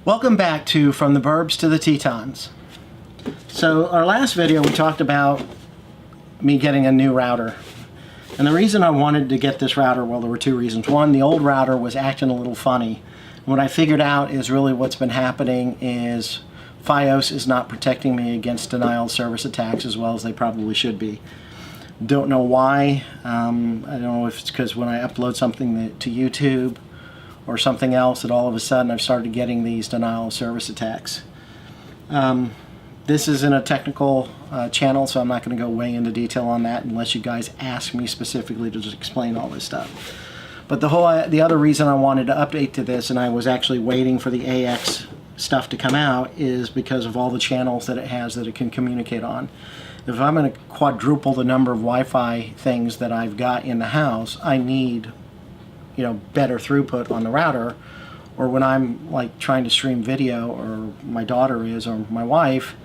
Welcome back to From the Burbs to the Tetons. So our last video we talked about me getting a new router. And the reason I wanted to get this router, well, there were two reasons. One, the old router was acting a little funny. What I figured out is really what's been happening is FiOS is not protecting me against denial of service attacks as well as they probably should be. Don't know why. I don't know if it's because when I upload something to YouTube or something else that all of a sudden I've started getting these denial of service attacks. This isn't a technical channel, so I'm not going to go way into detail on that unless you guys ask me specifically to just explain all this stuff. But the other reason I wanted to update to this, and I was actually waiting for the AX stuff to come out, is because of all the channels that it has that it can communicate on. If I'm going to quadruple the number of Wi-Fi things that I've got in the house, I need, you know, better throughput on the router. Or when I'm like trying to stream video, or my daughter is, or my wife,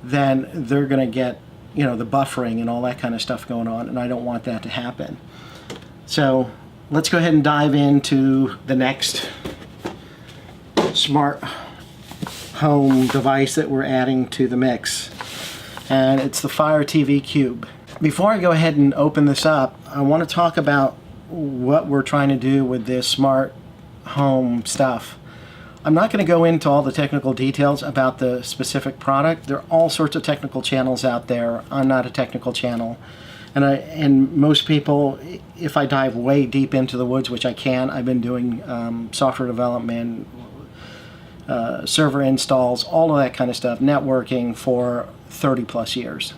then they're going to get, you know, the buffering and all that kind of stuff going on, and I don't want that to happen. So let's go ahead and dive into the next smart home device that we're adding to the mix, and it's the Fire TV Cube. Before I go ahead and open this up, I want to talk about what we're trying to do with this smart home stuff. I'm not going to go into all the technical details about the specific product. There are all sorts of technical channels out there. I'm not a technical channel. And most people, if I dive way deep into the woods, which I can, I've been doing software development, server installs, all of that kind of stuff, networking for 30 plus years.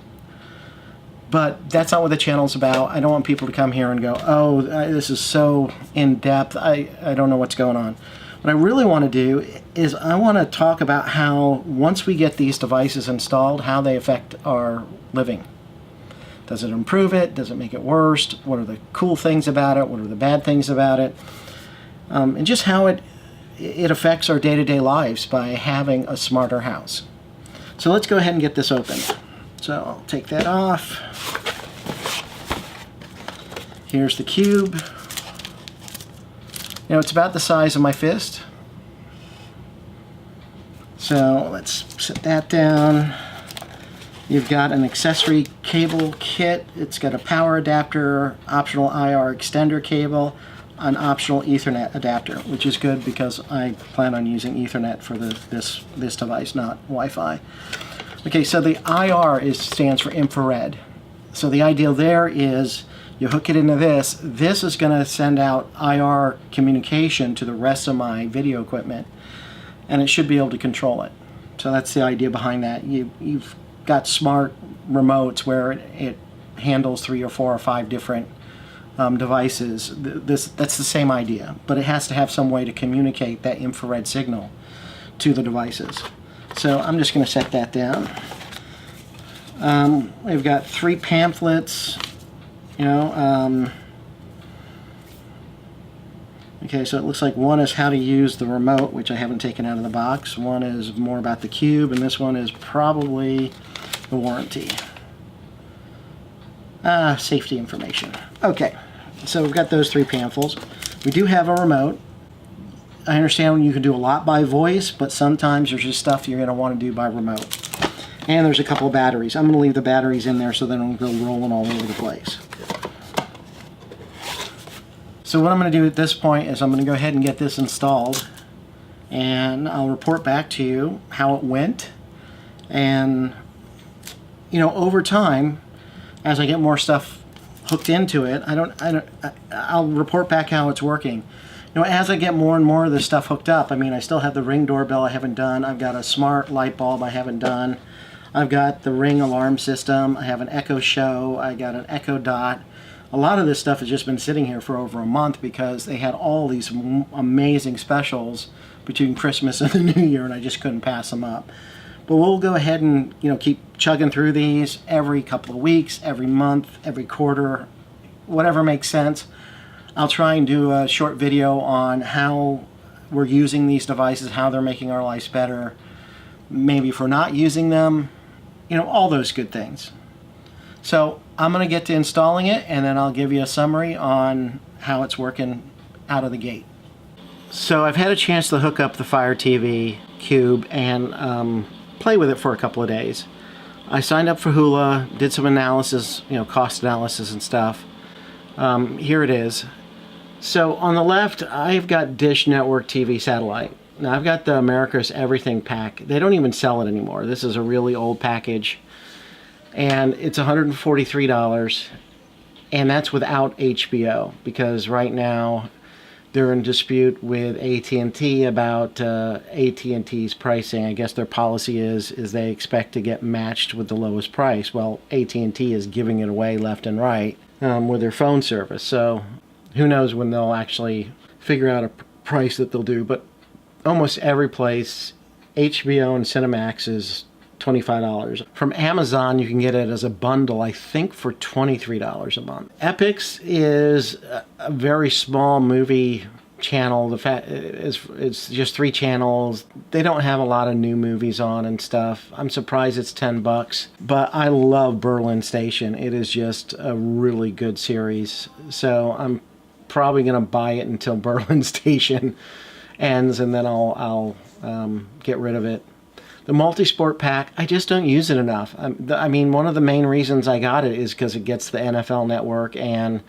But that's not what the channel's about. I don't want people to come here and go, oh, this is so in-depth, I don't know what's going on. What I really want to do is I want to talk about how, once we get these devices installed, how they affect our living. Does it improve it? Does it make it worse? What are the cool things about it? What are the bad things about it? And just how it affects our day-to-day lives by having a smarter house. So let's go ahead and get this open. So I'll take that off. Here's the cube. You know, it's about the size of my fist. So let's set that down. You've got an accessory cable kit. It's got a power adapter, optional IR extender cable, an optional Ethernet adapter, which is good because I plan on using Ethernet for this device, not Wi-Fi. Okay, so the IR stands for infrared. So the idea there is you hook it into this. This is going to send out IR communication to the rest of my video equipment, and it should be able to control it. So that's the idea behind that. You've got smart remotes where it handles 3 or 4 or 5 different devices. That's the same idea, but it has to have some way to communicate that infrared signal to the devices. So I'm just going to set that down. We've got 3 pamphlets, you know. Okay, so it looks like one is how to use the remote, which I haven't taken out of the box. One is more about the cube, and this one is probably the warranty. Safety information. Okay, so we've got those 3 pamphlets. We do have a remote. I understand you can do a lot by voice, but sometimes there's just stuff you're going to want to do by remote. And there's a couple of batteries. I'm going to leave the batteries in there so they don't go rolling all over the place. So what I'm going to do at this point is I'm going to go ahead and get this installed, and I'll report back to you how it went. And, you know, over time, as I get more stuff hooked into it, I'll report back how it's working. You know, as I get more and more of this stuff hooked up, I mean, I still have the Ring doorbell I haven't done. I've got a smart light bulb I haven't done. I've got the Ring alarm system. I have an Echo Show. I got an Echo Dot. A lot of this stuff has just been sitting here for over a month because they had all these amazing specials between Christmas and the New Year, and I just couldn't pass them up. But we'll go ahead and, you know, keep chugging through these every couple of weeks, every month, every quarter, whatever makes sense. I'll try and do a short video on how we're using these devices, how they're making our lives better, maybe if we're not using them, you know, all those good things. So I'm going to get to installing it, and then I'll give you a summary on how it's working out of the gate. So I've had a chance to hook up the Fire TV cube and play with it for a couple of days. I signed up for Hula, did some analysis, cost analysis and stuff. Here it is. So on the left, I've got Dish Network TV satellite. Now I've got the America's Everything pack. They don't even sell it anymore. This is a really old package. And it's $143. And that's without HBO, because right now they're in dispute with AT&T about AT&T's pricing. I guess their policy is they expect to get matched with the lowest price. Well, AT&T is giving it away left and right with their phone service. So who knows when they'll actually figure out a price that they'll do. But almost every place, HBO and Cinemax is $25. From Amazon, you can get it as a bundle, I think, for $23 a month. Epix is a very small movie channel. The fact it's just 3 channels. They don't have a lot of new movies on and stuff. I'm surprised it's $10, but I love Berlin Station. It is just a really good series. So I'm probably going to buy it until Berlin Station ends, and then I'll get rid of it. The multi-sport pack, I just don't use it enough. I mean, one of the main reasons I got it is because it gets the NFL Network and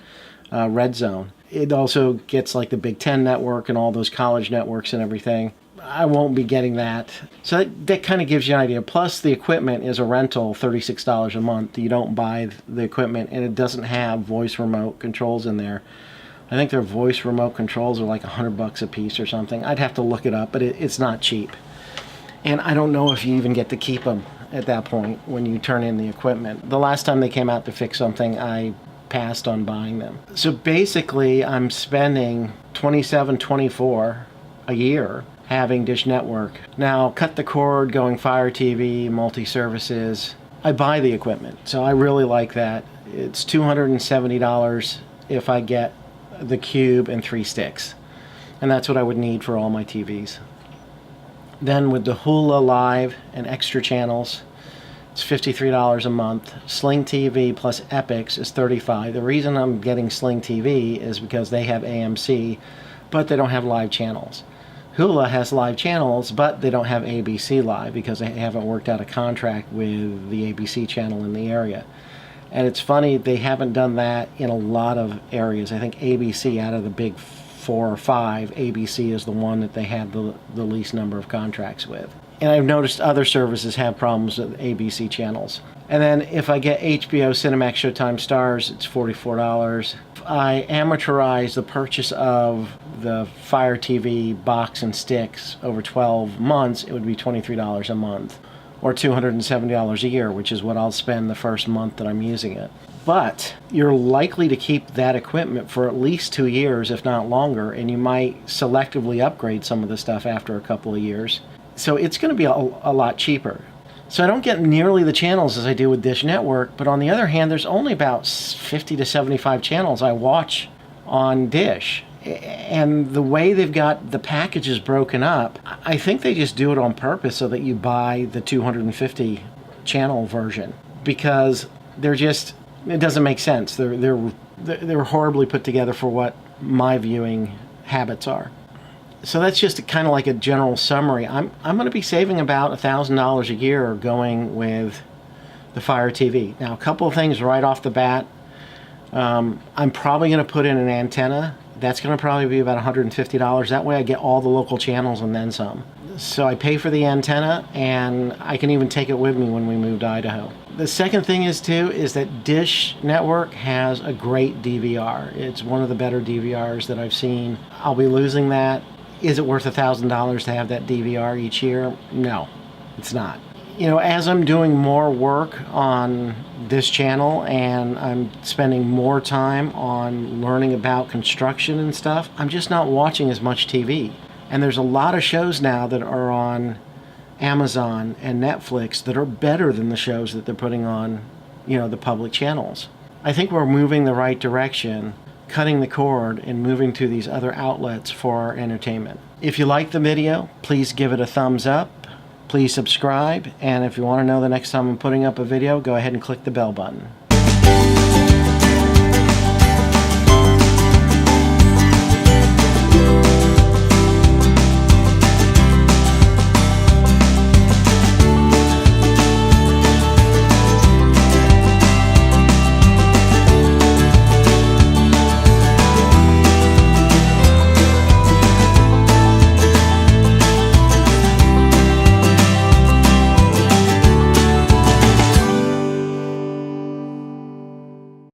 Red Zone. It also gets like the Big Ten Network and all those college networks and everything. I won't be getting that. So that kind of gives you an idea. Plus, the equipment is a rental, $36 a month. You don't buy the equipment, and it doesn't have voice remote controls in there. I think their voice remote controls are like $100 a piece or something. I'd have to look it up, but it's not cheap. And I don't know if you even get to keep them at that point when you turn in the equipment. The last time they came out to fix something, I passed on buying them. So basically, I'm spending $27-24 a year having Dish Network. Now, cut the cord, going Fire TV, multi-services. I buy the equipment, so I really like that. It's $270 if I get the cube and 3 sticks. And that's what I would need for all my TVs. Then with the Hula Live and extra channels, it's $53 a month. Sling TV plus Epix is $35. The reason I'm getting Sling TV is because they have AMC, but they don't have live channels. Hula has live channels, but they don't have ABC Live because they haven't worked out a contract with the ABC channel in the area. And it's funny, they haven't done that in a lot of areas. I think ABC, out of the big 4 or 5, ABC is the one that they have the least number of contracts with. And I've noticed other services have problems with ABC channels. And then if I get HBO, Cinemax, Showtime, Stars, it's $44. If I amortize the purchase of the Fire TV box and sticks over 12 months, it would be $23 a month, or $270 a year, which is what I'll spend the first month that I'm using it. But you're likely to keep that equipment for at least 2 years, if not longer, and you might selectively upgrade some of the stuff after a couple of years. So it's going to be a lot cheaper. So I don't get nearly the channels as I do with Dish Network, but on the other hand, there's only about 50 to 75 channels I watch on Dish. And the way they've got the packages broken up, I think they just do it on purpose so that you buy the 250 channel version, because they're just, it doesn't make sense. They're horribly put together for what my viewing habits are. So that's just kind of like a general summary. I'm going to be saving about $1,000 a year going with the Fire TV. Now, a couple of things right off the bat. I'm probably going to put in an antenna. That's going to probably be about $150. That way I get all the local channels and then some. So I pay for the antenna, and I can even take it with me when we move to Idaho. The second thing is that Dish Network has a great DVR. It's one of the better DVRs that I've seen. I'll be losing that. Is it worth $1,000 to have that DVR each year? No, it's not. You know, as I'm doing more work on this channel and I'm spending more time on learning about construction and stuff, I'm just not watching as much TV. And there's a lot of shows now that are on Amazon and Netflix that are better than the shows that they're putting on, you know, the public channels. I think we're moving the right direction, cutting the cord and moving to these other outlets for our entertainment. If you like the video, please give it a thumbs up. Please subscribe, and if you want to know the next time I'm putting up a video, go ahead and click the bell button.